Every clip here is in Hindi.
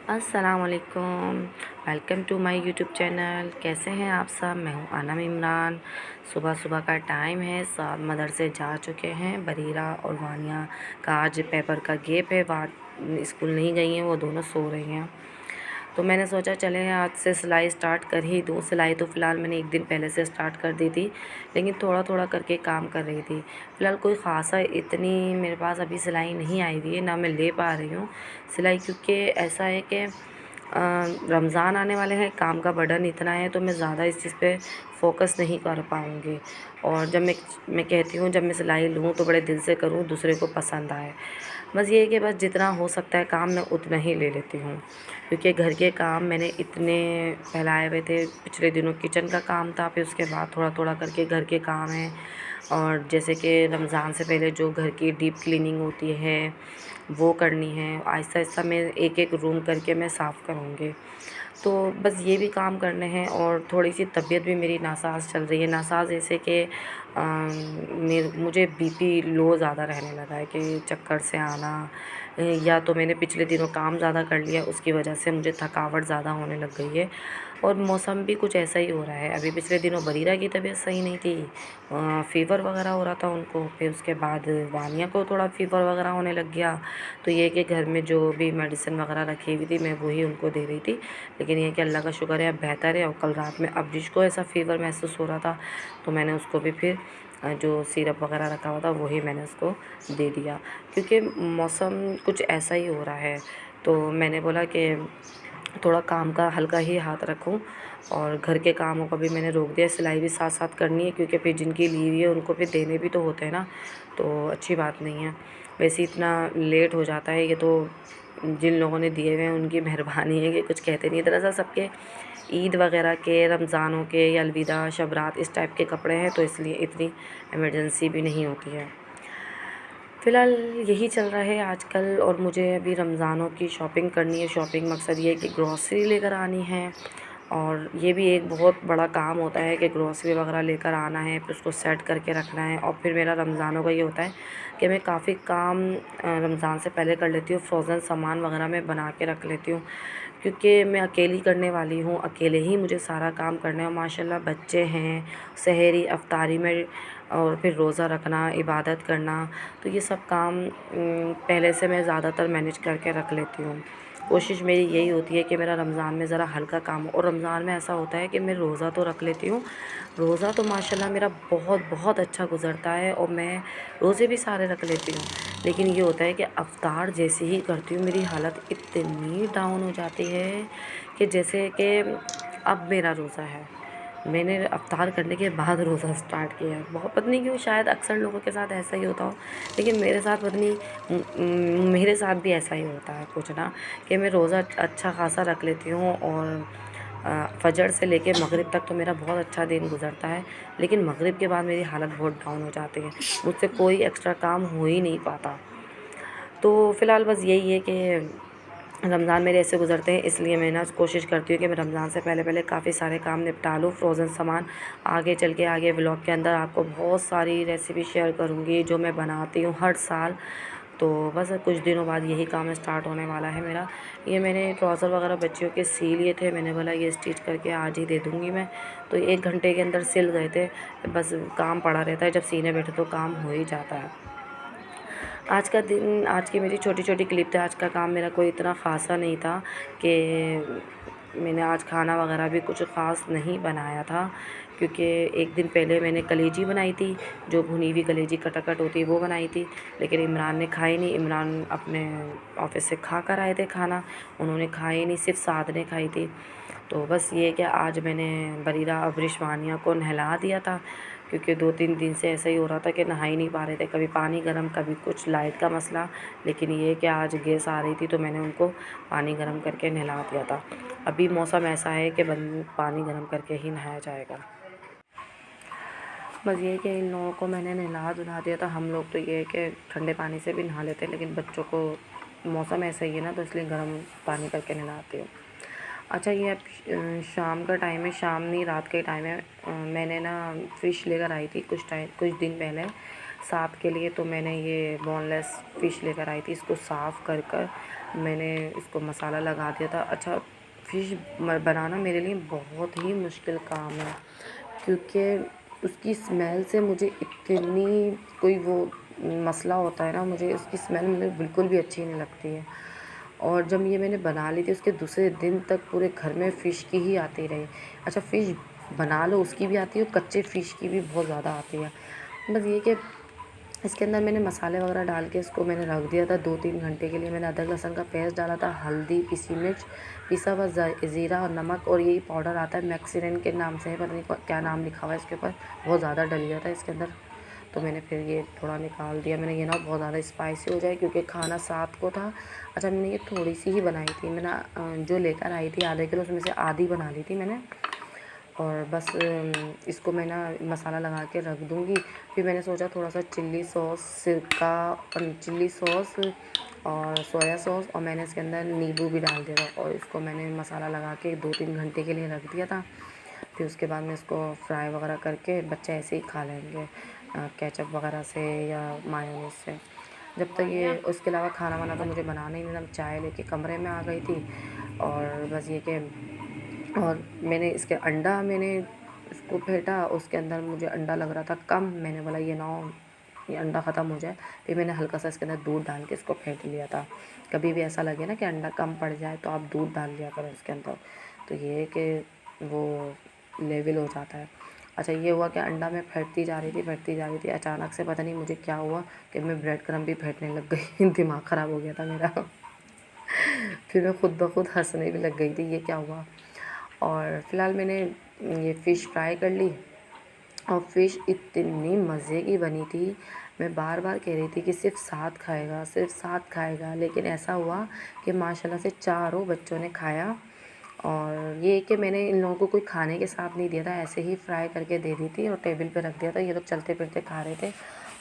अस्सलामुअलैकुम। Welcome to my YouTube channel. कैसे हैं आप सब? मैं हूं आनम इमरान। सुबह सुबह का टाइम है, सब मदरसे जा चुके हैं। बरीरा और वानिया का आज पेपर का गैप है, स्कूल नहीं गई हैं, वो दोनों सो रही हैं। तो मैंने सोचा चले आज से सिलाई स्टार्ट कर ही दूँ। सिलाई तो फ़िलहाल मैंने एक दिन पहले से स्टार्ट कर दी थी, लेकिन थोड़ा थोड़ा करके काम कर रही थी। फ़िलहाल कोई ख़ासा इतनी मेरे पास अभी सिलाई नहीं आई हुई है, ना मैं ले पा रही हूँ सिलाई, क्योंकि ऐसा है कि रमज़ान आने वाले हैं, काम का बर्डन इतना है, तो मैं ज़्यादा इस चीज़ पे फ़ोकस नहीं कर पाऊँगी। और जब मैं कहती हूँ जब मैं सिलाई लूँ तो बड़े दिल से करूँ, दूसरे को पसंद आए। बस ये है कि बस जितना हो सकता है काम मैं उतना ही ले लेती हूँ, क्योंकि घर के काम मैंने इतने फैलाए हुए थे। पिछले दिनों किचन का काम था, फिर उसके बाद थोड़ा थोड़ा करके घर के काम हैं। और जैसे कि रमज़ान से पहले जो घर की डीप क्लीनिंग होती है वो करनी है। आहिस्ता आहिस्ता मैं एक एक रूम करके मैं साफ़ करूँगी। तो बस ये भी काम करने हैं, और थोड़ी सी तबीयत भी मेरी नासाज चल रही है। नासाज जैसे कि मुझे बीपी लो ज़्यादा रहने लगा है, कि चक्कर से आना, या तो मैंने पिछले दिनों काम ज़्यादा कर लिया, उसकी वजह से मुझे थकावट ज़्यादा होने लग गई है। और मौसम भी कुछ ऐसा ही हो रहा है। अभी पिछले दिनों बरीरा की तबीयत सही नहीं थी, फ़ीवर वगैरह हो रहा था उनको। फिर उसके बाद वानिया को थोड़ा फ़ीवर वगैरह होने लग गया। तो ये कि घर में जो भी मेडिसिन वगैरह रखी हुई थी मैं वही उनको दे रही थी। लेकिन ये कि अल्लाह का शुक्र है अब बेहतर है। और कल रात में अब जिसको ऐसा फ़ीवर महसूस हो रहा था, तो मैंने उसको भी फिर जो सिरप वगैरह रखा हुआ था वही मैंने उसको दे दिया, क्योंकि मौसम कुछ ऐसा ही हो रहा है। तो मैंने बोला कि थोड़ा काम का हल्का ही हाथ रखूं, और घर के कामों को भी मैंने रोक दिया। सिलाई भी साथ साथ करनी है, क्योंकि फिर जिनकी ली हुई है उनको फिर देने भी तो होते हैं ना, तो अच्छी बात नहीं है। वैसे इतना लेट हो जाता है, ये तो जिन लोगों ने दिए हुए हैं उनकी मेहरबानी है, कि कुछ कहते नहीं। दरअसल सबके ईद वगैरह के, रमज़ानों के, या अलविदा, शब रात, इस टाइप के कपड़े हैं, तो इसलिए इतनी इमरजेंसी भी नहीं होती है। फ़िलहाल यही चल रहा है आजकल। और मुझे अभी रमज़ानों की शॉपिंग करनी है। शॉपिंग मकसद ये है कि ग्रॉसरी लेकर आनी है, और ये भी एक बहुत बड़ा काम होता है कि ग्रॉसरी वगैरह लेकर आना है, फिर उसको सेट करके रखना है। और फिर मेरा रमज़ानों का ये होता है कि मैं काफ़ी काम रमज़ान से पहले कर लेती हूँ। फ्रोज़न सामान वगैरह मैं बना के रख लेती हूँ, क्योंकि मैं अकेली करने वाली हूँ, अकेले ही मुझे सारा काम करना है। और माशाल्लाह बच्चे हैं, सहरी अफ्तारी में, और फिर रोज़ा रखना, इबादत करना, तो ये सब काम पहले से मैं ज़्यादातर मैनेज करके रख लेती हूँ। कोशिश मेरी यही होती है कि मेरा रमज़ान में ज़रा हल्का काम हो। और रमज़ान में ऐसा होता है कि मैं रोज़ा तो रख लेती हूँ, रोज़ा तो माशाल्लाह मेरा बहुत बहुत अच्छा गुज़रता है, और मैं रोज़े भी सारे रख लेती हूँ। लेकिन ये होता है कि अफ्तार जैसे ही करती हूँ मेरी हालत इतनी डाउन हो जाती है, कि जैसे कि अब मेरा रोज़ा है, मैंने अफ्तार करने के बाद रोज़ा स्टार्ट किया है। बहुत पता नहीं क्यों, शायद अक्सर लोगों के साथ ऐसा ही होता हो, लेकिन मेरे साथ पता नहीं, मेरे साथ भी ऐसा ही होता है कुछ ना, कि मैं रोज़ा अच्छा खासा रख लेती हूँ। और फ़जर से लेके मगरिब तक तो मेरा बहुत अच्छा दिन गुज़रता है, लेकिन मगरिब के बाद मेरी हालत बहुत डाउन हो जाती है। मुझसे कोई एक्स्ट्रा काम हो ही नहीं पाता। तो फ़िलहाल बस यही है कि रमज़ान मेरे ऐसे गुज़रते हैं, इसलिए मैं ना कोशिश करती हूँ कि मैं रमज़ान से पहले पहले काफ़ी सारे काम निपटा लूँ। फ्रोज़न सामान आगे चल के, आगे व्लॉग के अंदर आपको बहुत सारी रेसिपी शेयर करूँगी जो मैं बनाती हूँ हर साल। तो बस कुछ दिनों बाद यही काम स्टार्ट होने वाला है मेरा। ये मैंने ट्राउज़र वगैरह बच्चियों के सी लिए थे, मैंने बोला ये स्टिच करके आज ही दे दूँगी मैं। तो 1 घंटे के अंदर सिल गए थे। बस काम पड़ा रहता है, जब सीने बैठे तो काम हो ही जाता है। आज का दिन, आज की मेरी छोटी-छोटी क्लिप थी। आज का काम मेरा कोई इतना ख़ासा नहीं था, कि मैंने आज खाना वगैरह भी कुछ ख़ास नहीं बनाया था, क्योंकि एक दिन पहले मैंने कलेजी बनाई थी, जो भुनी हुई कलेजी कटाकट होती है वो बनाई थी। लेकिन इमरान ने खाई नहीं। इमरान अपने ऑफ़िस से खा कर आए थे खाना, उन्होंने खाई ही नहीं, सिर्फ़ साद ने खाई थी। तो बस ये कि आज मैंने बरीरा और रिशवानिया को नहला दिया था, क्योंकि 2-3 दिन से ऐसा ही हो रहा था कि नहा ही नहीं पा रहे थे। कभी पानी गर्म, कभी कुछ लाइट का मसला। लेकिन ये कि आज गैस आ रही थी, तो मैंने उनको पानी गर्म करके नहला दिया था। अभी मौसम ऐसा है कि पानी गर्म करके ही नहाया जाएगा। बस ये है कि इन लोगों को मैंने नहला धुला दिया था। हम लोग तो ये है कि ठंडे पानी से भी नहा लेते हैं, लेकिन बच्चों को मौसम ऐसा ही है ना, तो इसलिए गर्म पानी करके नहलाती हूँ। अच्छा, ये अब शाम का टाइम है, शाम नहीं रात का ही टाइम है। मैंने ना फ़िश लेकर आई थी कुछ दिन पहले साथ के लिए। तो मैंने ये बोनलेस फ़िश लेकर आई थी, इसको साफ़ कर कर मैंने इसको मसाला लगा दिया था। अच्छा, फ़िश बनाना मेरे लिए बहुत ही मुश्किल काम है, क्योंकि उसकी स्मेल से मुझे इतनी कोई वो मसला होता है ना, मुझे उसकी स्मेल मुझे बिल्कुल भी अच्छी नहीं लगती है। और जब ये मैंने बना ली थी, उसके दूसरे दिन तक पूरे घर में फ़िश की ही आती रही। अच्छा, फ़िश बना लो उसकी भी आती है और कच्चे फ़िश की भी बहुत ज़्यादा आती है। बस ये कि इसके अंदर मैंने मसाले वगैरह डाल के इसको मैंने रख दिया था 2-3 घंटे के लिए। मैंने अदरक लहसुन का पेस्ट डाला था, हल्दी, पिसी मिर्च, पिसा हुआ ज़ीरा और नमक, और यही पाउडर आता है मैक्सिरन के नाम से है, पता नहीं क्या नाम लिखा हुआ है इसके ऊपर। बहुत ज़्यादा डल गया था इसके अंदर, तो मैंने फिर ये थोड़ा निकाल दिया। मैंने ये ना बहुत ज़्यादा स्पाइसी हो जाए, क्योंकि खाना 7 को था। अच्छा, मैंने ये थोड़ी सी ही बनाई थी। मैंने जो लेकर आई थी आधे किलो, उसमें से आधी बना ली थी मैंने। और बस इसको मैं ना मसाला लगा के रख दूँगी। फिर मैंने सोचा थोड़ा सा चिल्ली सॉस, सिरका, चिल्ली सॉस और सोया सॉस, और मैंने इसके अंदर नींबू भी डाल दिया था, और इसको मैंने मसाला लगा के 2-3 घंटे के लिए रख दिया था। फिर उसके बाद मैं इसको फ्राई वगैरह करके बच्चे ऐसे ही खा लेंगे, केचप वगैरह से या मायोनीज से। जब तक ये उसके अलावा खाना वाना तो मुझे बनाना ही नहीं था। मैं चाय लेके कमरे में आ गई थी, और बस ये कि और मैंने इसके अंडा मैंने इसको फेंटा, उसके अंदर मुझे अंडा लग रहा था कम। मैंने बोला ये ना हो, ये अंडा ख़त्म हो जाए। फिर मैंने हल्का सा इसके अंदर दूध डाल के इसको फेंट लिया था। कभी भी ऐसा लगे ना कि अंडा कम पड़ जाए, तो आप दूध डाल लिया करो इसके अंदर, तो ये है कि वो लेवल हो जाता है। अच्छा, ये हुआ कि अंडा मैं फेंटती जा रही थी, अचानक से पता नहीं मुझे क्या हुआ कि मैं ब्रेड क्रम्ब भी फेंटने लग गई। दिमाग ख़राब हो गया था मेरा। फिर मैं खुद ब खुद हंसने भी लग गई थी, ये क्या हुआ। और फ़िलहाल मैंने ये फ़िश फ्राई कर ली, और फ़िश इतनी मज़े की बनी थी। मैं बार बार कह रही थी कि सिर्फ़ साथ खाएगा, सिर्फ़ साथ खाएगा, लेकिन ऐसा हुआ कि माशाल्लाह से चारों बच्चों ने खाया। और ये कि मैंने इन लोगों को कोई खाने के साथ नहीं दिया था, ऐसे ही फ्राई करके दे दी थी और टेबल पे रख दिया था। ये लोग चलते फिरते खा रहे थे,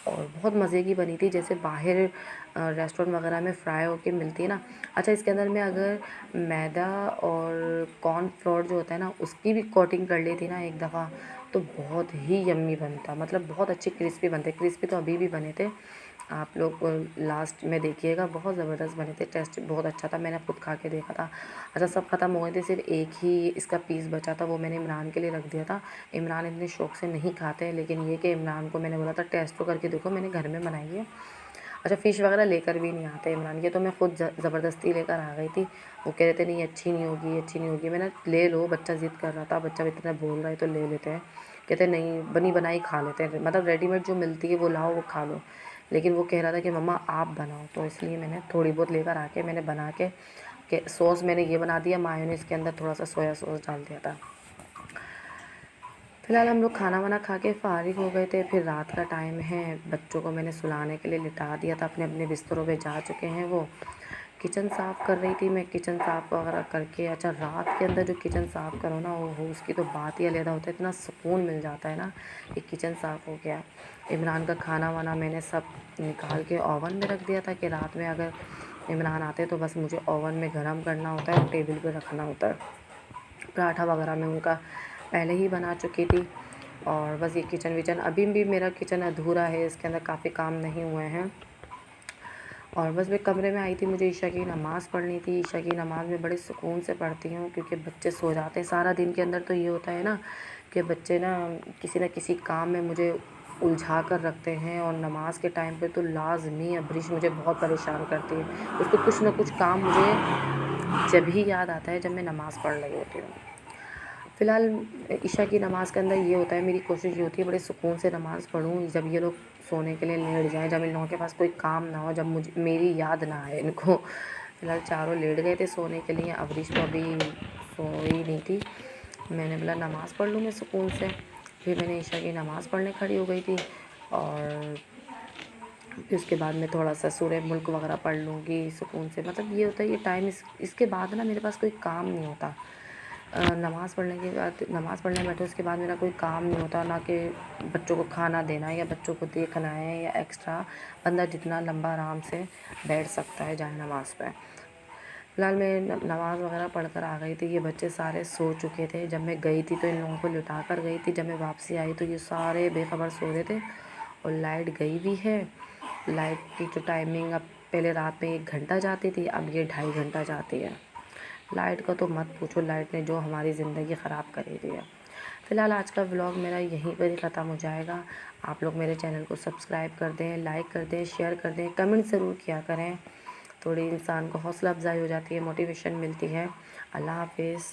और बहुत मज़े की बनी थी, जैसे बाहर रेस्टोरेंट वगैरह में फ्राई होके मिलती है ना। अच्छा, इसके अंदर मैं अगर मैदा और कॉर्नफ्लोर जो होता है ना, उसकी भी कोटिंग कर ली थी ना एक दफ़ा, तो बहुत ही यम्मी बनता, मतलब बहुत अच्छे क्रिस्पी बनते। क्रिस्पी तो अभी भी बने थे, आप लोग लास्ट में देखिएगा, बहुत ज़बरदस्त बने थे, टेस्ट बहुत अच्छा था, मैंने खुद खा के देखा था। अच्छा, सब ख़त्म हो गए थे, सिर्फ एक ही इसका पीस बचा था, वो मैंने इमरान के लिए रख दिया था। इमरान इतने शौक़ से नहीं खाते हैं, लेकिन ये कि इमरान को मैंने बोला था टेस्ट तो करके देखो, मैंने घर में बनाई है। अच्छा, फ़िश वगैरह लेकर भी नहीं आते इमरान के, तो मैं खुद ज़बरदस्ती लेकर आ गई थी। वो कह रहे थे नहीं अच्छी नहीं होगी, अच्छी नहीं होगी। मैंने ले लो, बच्चा ज़िद कर रहा था, बच्चा इतना बोल रहा है तो ले लेते हैं। कहते नहीं, बनी बनाई खा लेते हैं, मतलब रेडीमेड जो मिलती है वो लाओ, वो खा लो। लेकिन वो कह रहा था कि मम्मा आप बनाओ, तो इसलिए मैंने थोड़ी बहुत लेकर आके मैंने बना के सॉस मैंने ये बना दिया, मायोनीज़ के अंदर थोड़ा सा सोया सॉस डाल दिया था। फ़िलहाल हम लोग खाना वाना खा के फ़ारिग हो गए थे। फिर रात का टाइम है, बच्चों को मैंने सुलाने के लिए लिटा दिया था, अपने अपने बिस्तरों पे जा चुके हैं वो। किचन साफ़ कर रही थी मैं, किचन साफ़ वगैरह करके। अच्छा, रात के अंदर जो किचन साफ़ करो ना, वो उसकी तो बात ही अलग होता है, इतना सुकून मिल जाता है ना कि किचन साफ़ हो गया। इमरान का खाना वाना मैंने सब निकाल के ओवन में रख दिया था, कि रात में अगर इमरान आते तो बस मुझे ओवन में गर्म करना होता है और टेबल पे रखना होता है। पराठा वगैरह मैं उनका पहले ही बना चुकी थी। और बस ये किचन विचन, अभी भी मेरा किचन अधूरा है, इसके अंदर काफ़ी काम नहीं हुए हैं। और बस मैं कमरे में आई थी, मुझे ईशा की नमाज़ पढ़नी थी। ईशा की नमाज़ मैं बड़े सुकून से पढ़ती हूँ, क्योंकि बच्चे सो जाते हैं। सारा दिन के अंदर तो ये होता है ना कि बच्चे ना किसी काम में मुझे उलझा कर रखते हैं, और नमाज़ के टाइम पे तो लाज़मी अब्रिश मुझे बहुत परेशान करती है। उसको कुछ ना कुछ काम मुझे जब ही याद आता है जब मैं नमाज़ पढ़ रही होती हूँ। फ़िलहाल इशा की नमाज़ के अंदर ये होता है, मेरी कोशिश ये होती है बड़े सुकून से नमाज़ पढूँ, जब ये लोग सोने के लिए लेट जाएँ, जब इन लोगों के पास कोई काम ना हो, जब मुझे मेरी याद ना आए इनको। फ़िलहाल चारों लेट गए थे सोने के लिए, अवरिश तो अभी सोई नहीं थी। मैंने बोला नमाज़ पढ़ लूँ मैं सुकून से। फिर मैंने इशा की नमाज़ पढ़ने खड़ी हो गई थी, और फिर उसके बाद मैं थोड़ा सा सूरह मुल्क वगैरह पढ़ लूँगी सुकून से। मतलब ये होता है, ये टाइम इसके बाद ना मेरे पास कोई काम नहीं होता। नमाज़ पढ़ने के बाद, नमाज़ पढ़ने बैठो उसके बाद मेरा कोई काम नहीं होता, ना कि बच्चों को खाना देना है या बच्चों को देखना है या एक्स्ट्रा। बंदा जितना लंबा आराम से बैठ सकता है जाए नमाज़ पे। फ़िलहाल मैं नमाज़ वगैरह पढ़ कर आ गई थी, ये बच्चे सारे सो चुके थे। जब मैं गई थी तो इन लोगों को लिटा कर गई थी, जब मैं वापसी आई तो ये सारे बेखबर सो रहे थे, और लाइट गई भी है। लाइट की जो टाइमिंग अब पहले रात में 1 घंटा जाती थी, अब ये 2.5 घंटा जाती है। लाइट का तो मत पूछो, लाइट ने जो हमारी ज़िंदगी ख़राब करी दी है। फ़िलहाल आज का व्लॉग मेरा यहीं पर ही ख़त्म हो जाएगा। आप लोग मेरे चैनल को सब्सक्राइब कर दें, लाइक कर दें, शेयर कर दें, कमेंट ज़रूर किया करें। थोड़ी इंसान को हौसला अफ़ज़ाई हो जाती है, मोटिवेशन मिलती है। अल्लाह हाफ़िज़।